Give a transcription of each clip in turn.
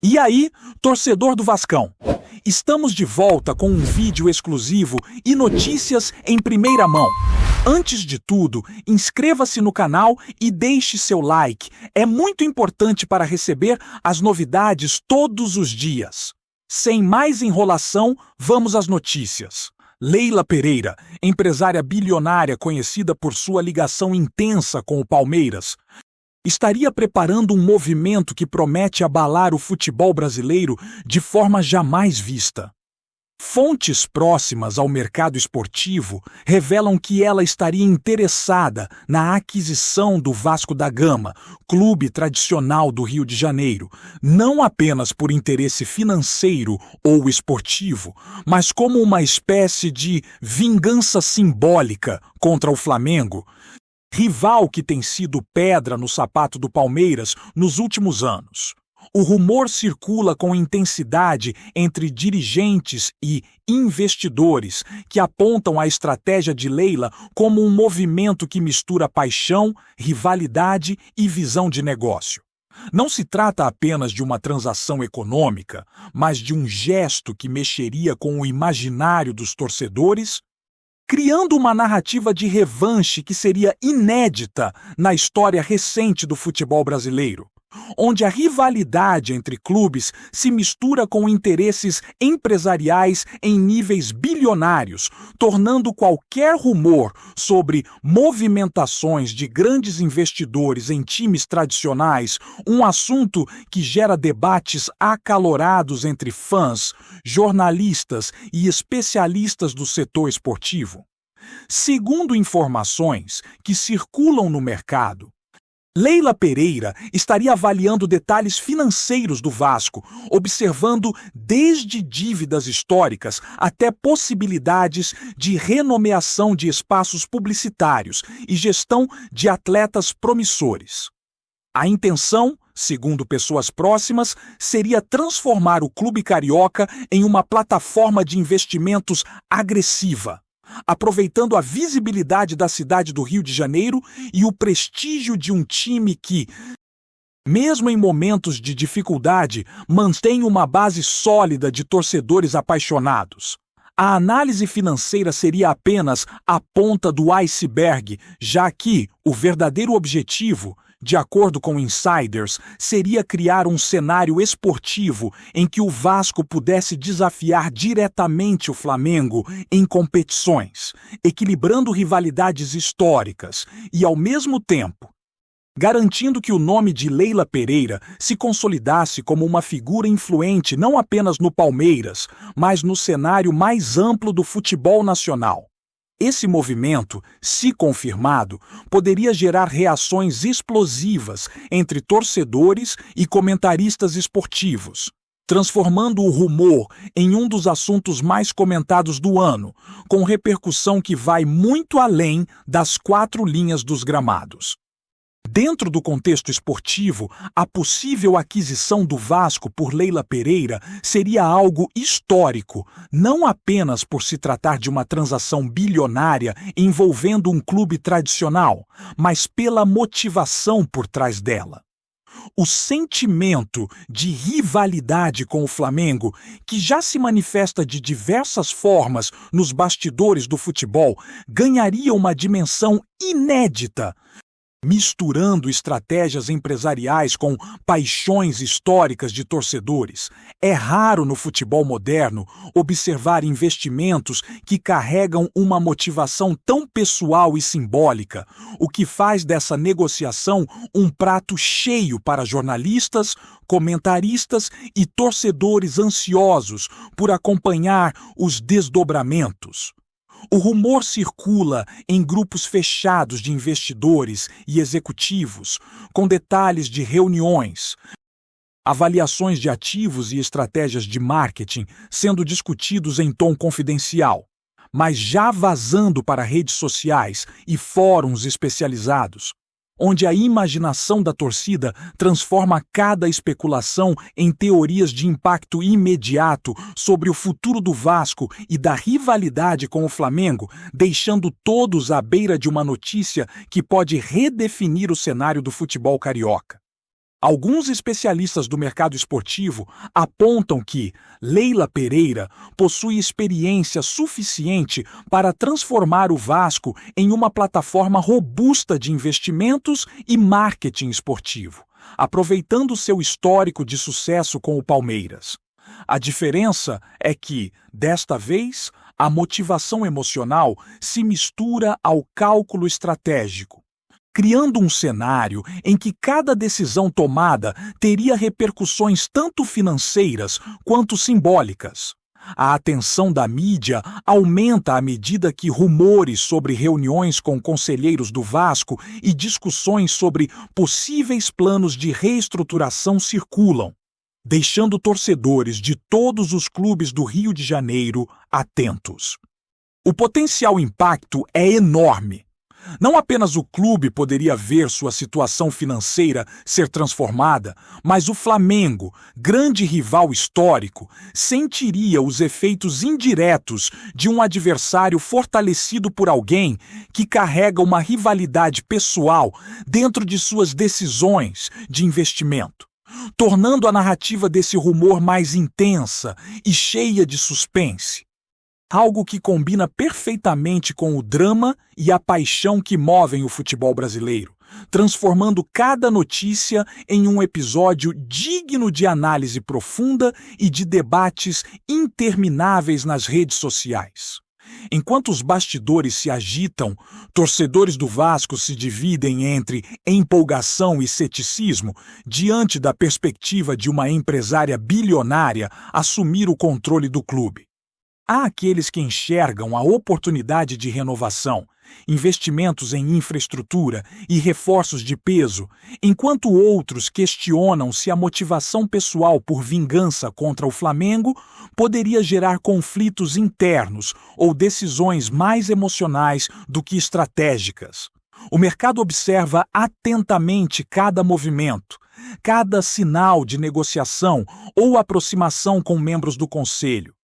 E aí, torcedor do Vascão? Estamos de volta com um vídeo exclusivo e notícias em primeira mão. Antes de tudo, inscreva-se no canal e deixe seu like. É muito importante para receber as novidades todos os dias. Sem mais enrolação, vamos às notícias. Leila Pereira, empresária bilionária conhecida por sua ligação intensa com o Palmeiras, estaria preparando um movimento que promete abalar o futebol brasileiro de forma jamais vista. Fontes próximas ao mercado esportivo revelam que ela estaria interessada na aquisição do Vasco da Gama, clube tradicional do Rio de Janeiro, não apenas por interesse financeiro ou esportivo, mas como uma espécie de vingança simbólica contra o Flamengo, rival que tem sido pedra no sapato do Palmeiras nos últimos anos. O rumor circula com intensidade entre dirigentes e investidores que apontam a estratégia de Leila como um movimento que mistura paixão, rivalidade e visão de negócio. Não se trata apenas de uma transação econômica, mas de um gesto que mexeria com o imaginário dos torcedores, criando uma narrativa de revanche que seria inédita na história recente do futebol brasileiro, onde a rivalidade entre clubes se mistura com interesses empresariais em níveis bilionários, tornando qualquer rumor sobre movimentações de grandes investidores em times tradicionais um assunto que gera debates acalorados entre fãs, jornalistas e especialistas do setor esportivo. Segundo informações que circulam no mercado, Leila Pereira estaria avaliando detalhes financeiros do Vasco, observando desde dívidas históricas até possibilidades de renomeação de espaços publicitários e gestão de atletas promissores. A intenção, segundo pessoas próximas, seria transformar o clube carioca em uma plataforma de investimentos agressiva, aproveitando a visibilidade da cidade do Rio de Janeiro e o prestígio de um time que, mesmo em momentos de dificuldade, mantém uma base sólida de torcedores apaixonados. A análise financeira seria apenas a ponta do iceberg, já que o verdadeiro objetivo, de acordo com insiders, seria criar um cenário esportivo em que o Vasco pudesse desafiar diretamente o Flamengo em competições, equilibrando rivalidades históricas e, ao mesmo tempo, garantindo que o nome de Leila Pereira se consolidasse como uma figura influente não apenas no Palmeiras, mas no cenário mais amplo do futebol nacional. Esse movimento, se confirmado, poderia gerar reações explosivas entre torcedores e comentaristas esportivos, transformando o rumor em um dos assuntos mais comentados do ano, com repercussão que vai muito além das 4 linhas dos gramados. Dentro do contexto esportivo, a possível aquisição do Vasco por Leila Pereira seria algo histórico, não apenas por se tratar de uma transação bilionária envolvendo um clube tradicional, mas pela motivação por trás dela. O sentimento de rivalidade com o Flamengo, que já se manifesta de diversas formas nos bastidores do futebol, ganharia uma dimensão inédita, misturando estratégias empresariais com paixões históricas de torcedores. É raro no futebol moderno observar investimentos que carregam uma motivação tão pessoal e simbólica, o que faz dessa negociação um prato cheio para jornalistas, comentaristas e torcedores ansiosos por acompanhar os desdobramentos. O rumor circula em grupos fechados de investidores e executivos, com detalhes de reuniões, avaliações de ativos e estratégias de marketing sendo discutidos em tom confidencial, mas já vazando para redes sociais e fóruns especializados, onde a imaginação da torcida transforma cada especulação em teorias de impacto imediato sobre o futuro do Vasco e da rivalidade com o Flamengo, deixando todos à beira de uma notícia que pode redefinir o cenário do futebol carioca. Alguns especialistas do mercado esportivo apontam que Leila Pereira possui experiência suficiente para transformar o Vasco em uma plataforma robusta de investimentos e marketing esportivo, aproveitando seu histórico de sucesso com o Palmeiras. A diferença é que, desta vez, a motivação emocional se mistura ao cálculo estratégico, criando um cenário em que cada decisão tomada teria repercussões tanto financeiras quanto simbólicas. A atenção da mídia aumenta à medida que rumores sobre reuniões com conselheiros do Vasco e discussões sobre possíveis planos de reestruturação circulam, deixando torcedores de todos os clubes do Rio de Janeiro atentos. O potencial impacto é enorme. Não apenas o clube poderia ver sua situação financeira ser transformada, mas o Flamengo, grande rival histórico, sentiria os efeitos indiretos de um adversário fortalecido por alguém que carrega uma rivalidade pessoal dentro de suas decisões de investimento, tornando a narrativa desse rumor mais intensa e cheia de suspense. Algo que combina perfeitamente com o drama e a paixão que movem o futebol brasileiro, transformando cada notícia em um episódio digno de análise profunda e de debates intermináveis nas redes sociais. Enquanto os bastidores se agitam, torcedores do Vasco se dividem entre empolgação e ceticismo diante da perspectiva de uma empresária bilionária assumir o controle do clube. Há aqueles que enxergam a oportunidade de renovação, investimentos em infraestrutura e reforços de peso, enquanto outros questionam se a motivação pessoal por vingança contra o Flamengo poderia gerar conflitos internos ou decisões mais emocionais do que estratégicas. O mercado observa atentamente cada movimento, cada sinal de negociação ou aproximação com membros do conselho,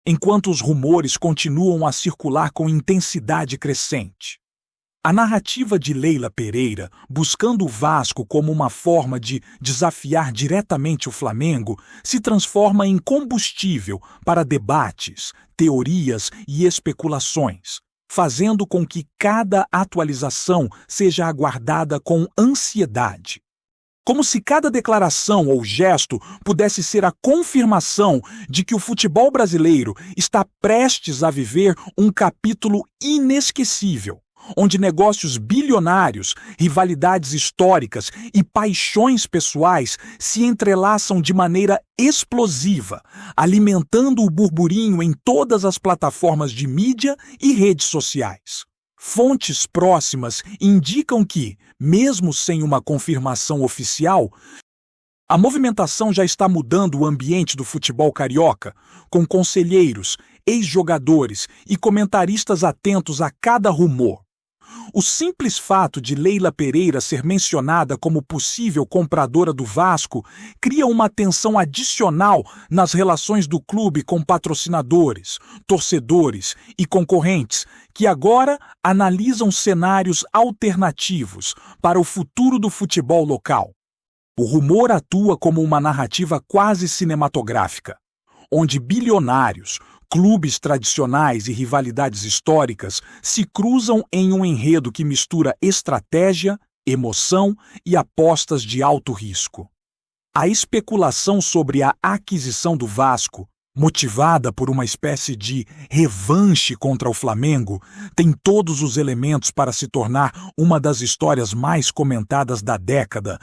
enquanto os rumores continuam a circular com intensidade crescente. A narrativa de Leila Pereira, buscando o Vasco como uma forma de desafiar diretamente o Flamengo, se transforma em combustível para debates, teorias e especulações, fazendo com que cada atualização seja aguardada com ansiedade. Como se cada declaração ou gesto pudesse ser a confirmação de que o futebol brasileiro está prestes a viver um capítulo inesquecível, onde negócios bilionários, rivalidades históricas e paixões pessoais se entrelaçam de maneira explosiva, alimentando o burburinho em todas as plataformas de mídia e redes sociais. Fontes próximas indicam que, mesmo sem uma confirmação oficial, a movimentação já está mudando o ambiente do futebol carioca, com conselheiros, ex-jogadores e comentaristas atentos a cada rumor. O simples fato de Leila Pereira ser mencionada como possível compradora do Vasco cria uma tensão adicional nas relações do clube com patrocinadores, torcedores e concorrentes, que agora analisam cenários alternativos para o futuro do futebol local. O rumor atua como uma narrativa quase cinematográfica, onde bilionários, clubes tradicionais e rivalidades históricas se cruzam em um enredo que mistura estratégia, emoção e apostas de alto risco. A especulação sobre a aquisição do Vasco, motivada por uma espécie de revanche contra o Flamengo, tem todos os elementos para se tornar uma das histórias mais comentadas da década,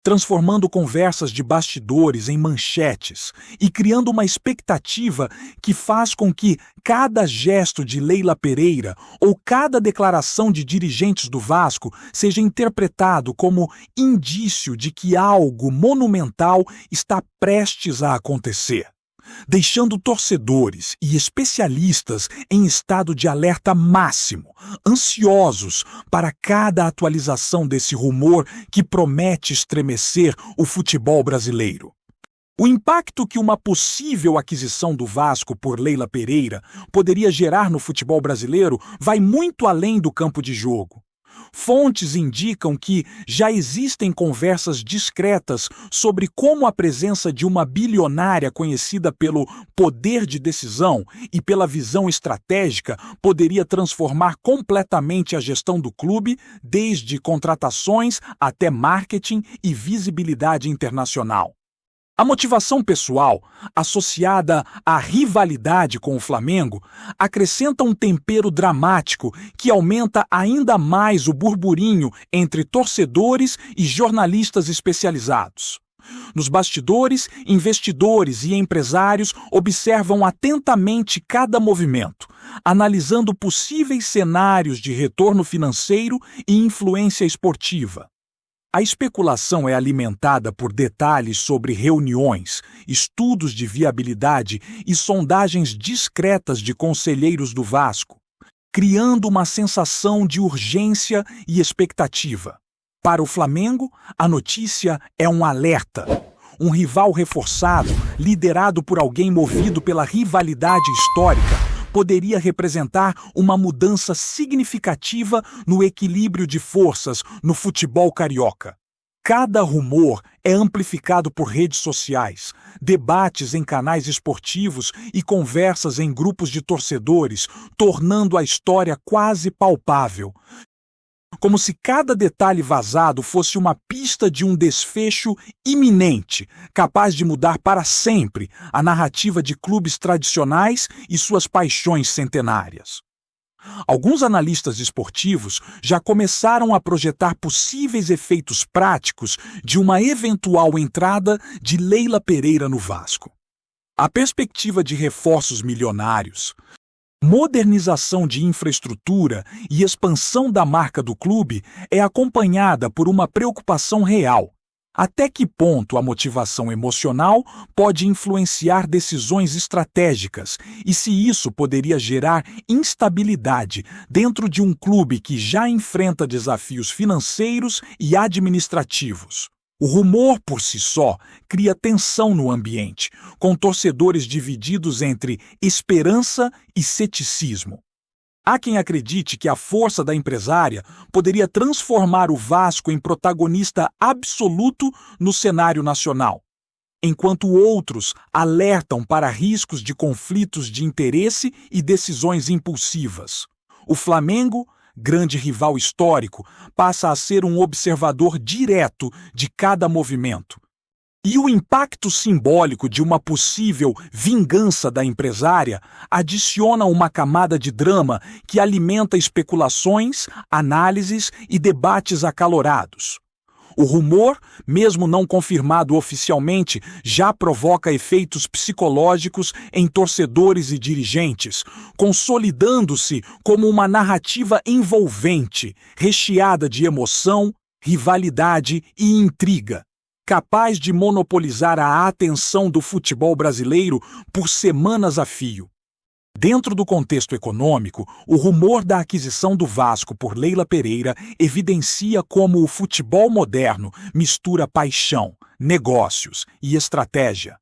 transformando conversas de bastidores em manchetes e criando uma expectativa que faz com que cada gesto de Leila Pereira ou cada declaração de dirigentes do Vasco seja interpretado como indício de que algo monumental está prestes a acontecer, deixando torcedores e especialistas em estado de alerta máximo, ansiosos para cada atualização desse rumor que promete estremecer o futebol brasileiro. O impacto que uma possível aquisição do Vasco por Leila Pereira poderia gerar no futebol brasileiro vai muito além do campo de jogo. Fontes indicam que já existem conversas discretas sobre como a presença de uma bilionária conhecida pelo poder de decisão e pela visão estratégica poderia transformar completamente a gestão do clube, desde contratações até marketing e visibilidade internacional. A motivação pessoal, associada à rivalidade com o Flamengo, acrescenta um tempero dramático que aumenta ainda mais o burburinho entre torcedores e jornalistas especializados. Nos bastidores, investidores e empresários observam atentamente cada movimento, analisando possíveis cenários de retorno financeiro e influência esportiva. A especulação é alimentada por detalhes sobre reuniões, estudos de viabilidade e sondagens discretas de conselheiros do Vasco, criando uma sensação de urgência e expectativa. Para o Flamengo, a notícia é um alerta. Um rival reforçado, liderado por alguém movido pela rivalidade histórica, poderia representar uma mudança significativa no equilíbrio de forças no futebol carioca. Cada rumor é amplificado por redes sociais, debates em canais esportivos e conversas em grupos de torcedores, tornando a história quase palpável. Como se cada detalhe vazado fosse uma pista de um desfecho iminente, capaz de mudar para sempre a narrativa de clubes tradicionais e suas paixões centenárias. Alguns analistas esportivos já começaram a projetar possíveis efeitos práticos de uma eventual entrada de Leila Pereira no Vasco. A perspectiva de reforços milionários, modernização de infraestrutura e expansão da marca do clube é acompanhada por uma preocupação real. Até que ponto a motivação emocional pode influenciar decisões estratégicas e se isso poderia gerar instabilidade dentro de um clube que já enfrenta desafios financeiros e administrativos? O rumor, por si só, cria tensão no ambiente, com torcedores divididos entre esperança e ceticismo. Há quem acredite que a força da empresária poderia transformar o Vasco em protagonista absoluto no cenário nacional, enquanto outros alertam para riscos de conflitos de interesse e decisões impulsivas. O Flamengo, grande rival histórico, passa a ser um observador direto de cada movimento. E o impacto simbólico de uma possível vingança da empresária adiciona uma camada de drama que alimenta especulações, análises e debates acalorados. O rumor, mesmo não confirmado oficialmente, já provoca efeitos psicológicos em torcedores e dirigentes, consolidando-se como uma narrativa envolvente, recheada de emoção, rivalidade e intriga, capaz de monopolizar a atenção do futebol brasileiro por semanas a fio. Dentro do contexto econômico, o rumor da aquisição do Vasco por Leila Pereira evidencia como o futebol moderno mistura paixão, negócios e estratégia.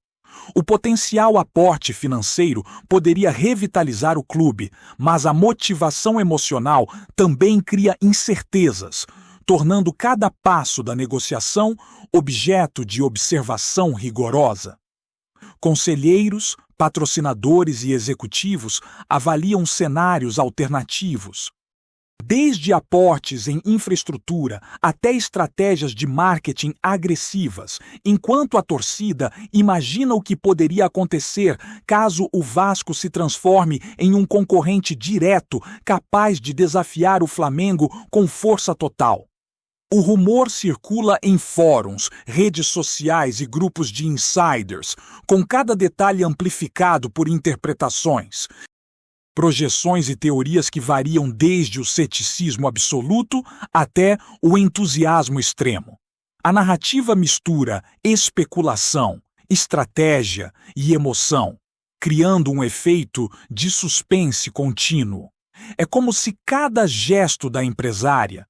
O potencial aporte financeiro poderia revitalizar o clube, mas a motivação emocional também cria incertezas, tornando cada passo da negociação objeto de observação rigorosa. Conselheiros, patrocinadores e executivos avaliam cenários alternativos. Desde aportes em infraestrutura até estratégias de marketing agressivas, enquanto a torcida imagina o que poderia acontecer caso o Vasco se transforme em um concorrente direto capaz de desafiar o Flamengo com força total. O rumor circula em fóruns, redes sociais e grupos de insiders, com cada detalhe amplificado por interpretações, projeções e teorias que variam desde o ceticismo absoluto até o entusiasmo extremo. A narrativa mistura especulação, estratégia e emoção, criando um efeito de suspense contínuo. É como se cada gesto da empresária,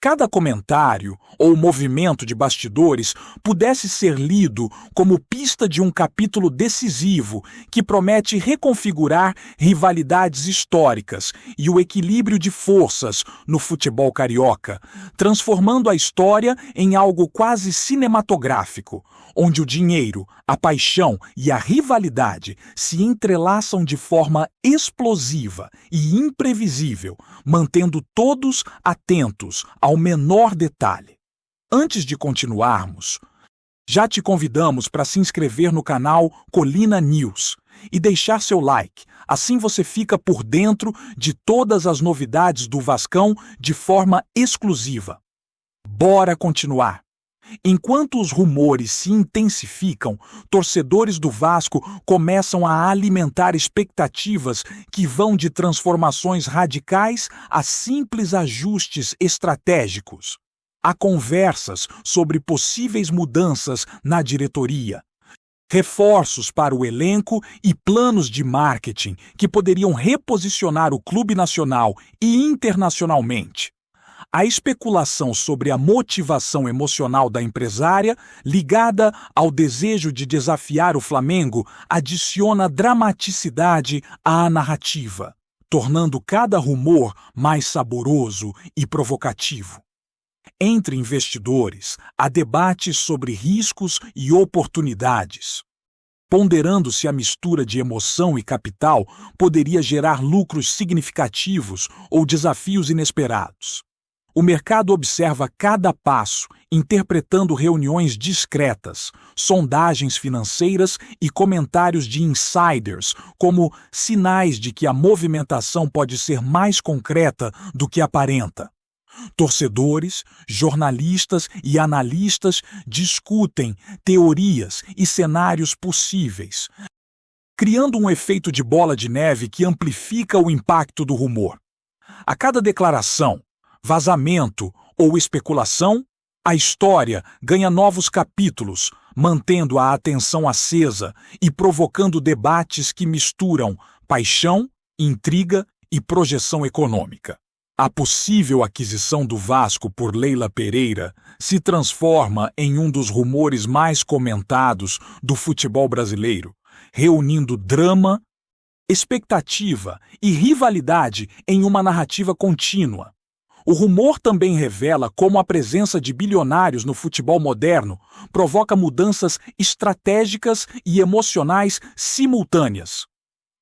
cada comentário ou movimento de bastidores pudesse ser lido como pista de um capítulo decisivo que promete reconfigurar rivalidades históricas e o equilíbrio de forças no futebol carioca, transformando a história em algo quase cinematográfico, onde o dinheiro, a paixão e a rivalidade se entrelaçam de forma explosiva e imprevisível, mantendo todos atentos ao menor detalhe. Antes de continuarmos, já te convidamos para se inscrever no canal Colina News e deixar seu like, assim você fica por dentro de todas as novidades do Vascão de forma exclusiva. Bora continuar! Enquanto os rumores se intensificam, torcedores do Vasco começam a alimentar expectativas que vão de transformações radicais a simples ajustes estratégicos. Há conversas sobre possíveis mudanças na diretoria, reforços para o elenco e planos de marketing que poderiam reposicionar o clube nacional e internacionalmente. A especulação sobre a motivação emocional da empresária, ligada ao desejo de desafiar o Flamengo, adiciona dramaticidade à narrativa, tornando cada rumor mais saboroso e provocativo. Entre investidores, há debates sobre riscos e oportunidades, ponderando se a mistura de emoção e capital poderia gerar lucros significativos ou desafios inesperados. O mercado observa cada passo, interpretando reuniões discretas, sondagens financeiras e comentários de insiders como sinais de que a movimentação pode ser mais concreta do que aparenta. Torcedores, jornalistas e analistas discutem teorias e cenários possíveis, criando um efeito de bola de neve que amplifica o impacto do rumor. A cada declaração, vazamento ou especulação, a história ganha novos capítulos, mantendo a atenção acesa e provocando debates que misturam paixão, intriga e projeção econômica. A possível aquisição do Vasco por Leila Pereira se transforma em um dos rumores mais comentados do futebol brasileiro, reunindo drama, expectativa e rivalidade em uma narrativa contínua. O rumor também revela como a presença de bilionários no futebol moderno provoca mudanças estratégicas e emocionais simultâneas.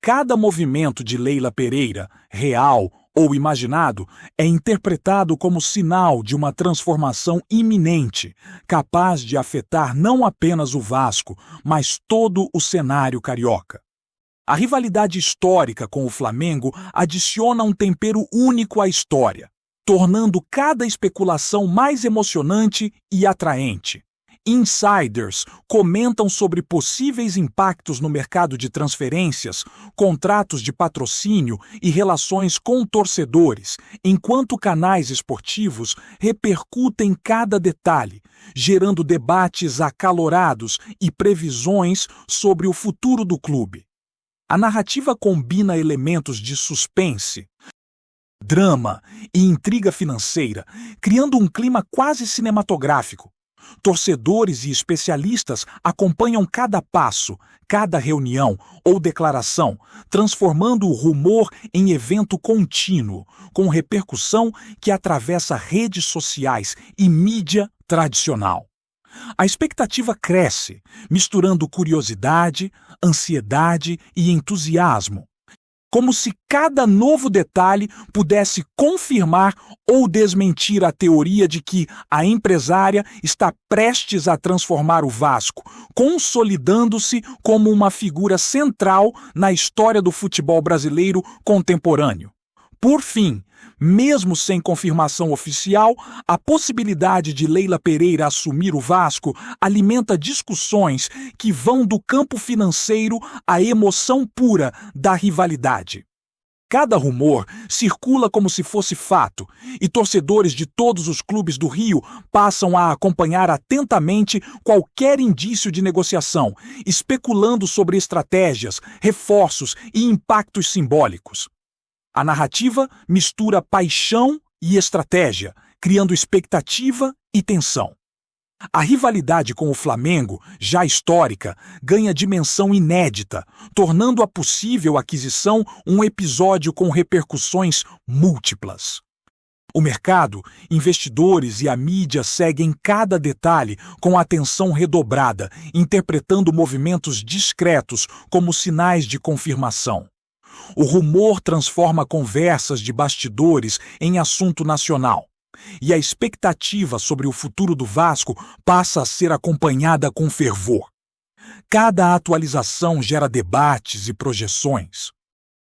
Cada movimento de Leila Pereira, real ou imaginado, é interpretado como sinal de uma transformação iminente, capaz de afetar não apenas o Vasco, mas todo o cenário carioca. A rivalidade histórica com o Flamengo adiciona um tempero único à história, tornando cada especulação mais emocionante e atraente. Insiders comentam sobre possíveis impactos no mercado de transferências, contratos de patrocínio e relações com torcedores, enquanto canais esportivos repercutem cada detalhe, gerando debates acalorados e previsões sobre o futuro do clube. A narrativa combina elementos de suspense, drama e intriga financeira, criando um clima quase cinematográfico. Torcedores e especialistas acompanham cada passo, cada reunião ou declaração, transformando o rumor em evento contínuo, com repercussão que atravessa redes sociais e mídia tradicional. A expectativa cresce, misturando curiosidade, ansiedade e entusiasmo, como se cada novo detalhe pudesse confirmar ou desmentir a teoria de que a empresária está prestes a transformar o Vasco, consolidando-se como uma figura central na história do futebol brasileiro contemporâneo. Por fim, mesmo sem confirmação oficial, a possibilidade de Leila Pereira assumir o Vasco alimenta discussões que vão do campo financeiro à emoção pura da rivalidade. Cada rumor circula como se fosse fato, e torcedores de todos os clubes do Rio passam a acompanhar atentamente qualquer indício de negociação, especulando sobre estratégias, reforços e impactos simbólicos. A narrativa mistura paixão e estratégia, criando expectativa e tensão. A rivalidade com o Flamengo, já histórica, ganha dimensão inédita, tornando a possível aquisição um episódio com repercussões múltiplas. O mercado, investidores e a mídia seguem cada detalhe com atenção redobrada, interpretando movimentos discretos como sinais de confirmação. O rumor transforma conversas de bastidores em assunto nacional. E a expectativa sobre o futuro do Vasco passa a ser acompanhada com fervor. Cada atualização gera debates e projeções,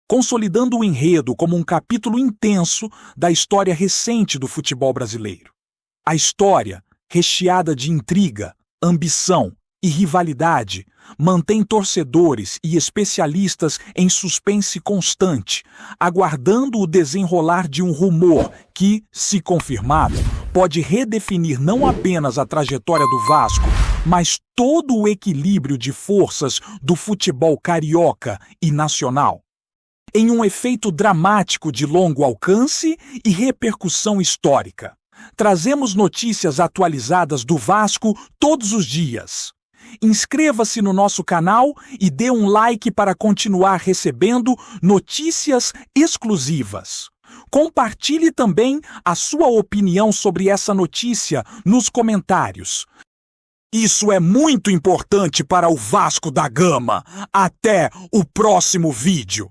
consolidando o enredo como um capítulo intenso da história recente do futebol brasileiro. A história, recheada de intriga, ambição e rivalidade, mantém torcedores e especialistas em suspense constante, aguardando o desenrolar de um rumor que, se confirmado, pode redefinir não apenas a trajetória do Vasco, mas todo o equilíbrio de forças do futebol carioca e nacional. Em um efeito dramático de longo alcance e repercussão histórica, trazemos notícias atualizadas do Vasco todos os dias. Inscreva-se no nosso canal e dê um like para continuar recebendo notícias exclusivas. Compartilhe também a sua opinião sobre essa notícia nos comentários. Isso é muito importante para o Vasco da Gama. Até o próximo vídeo.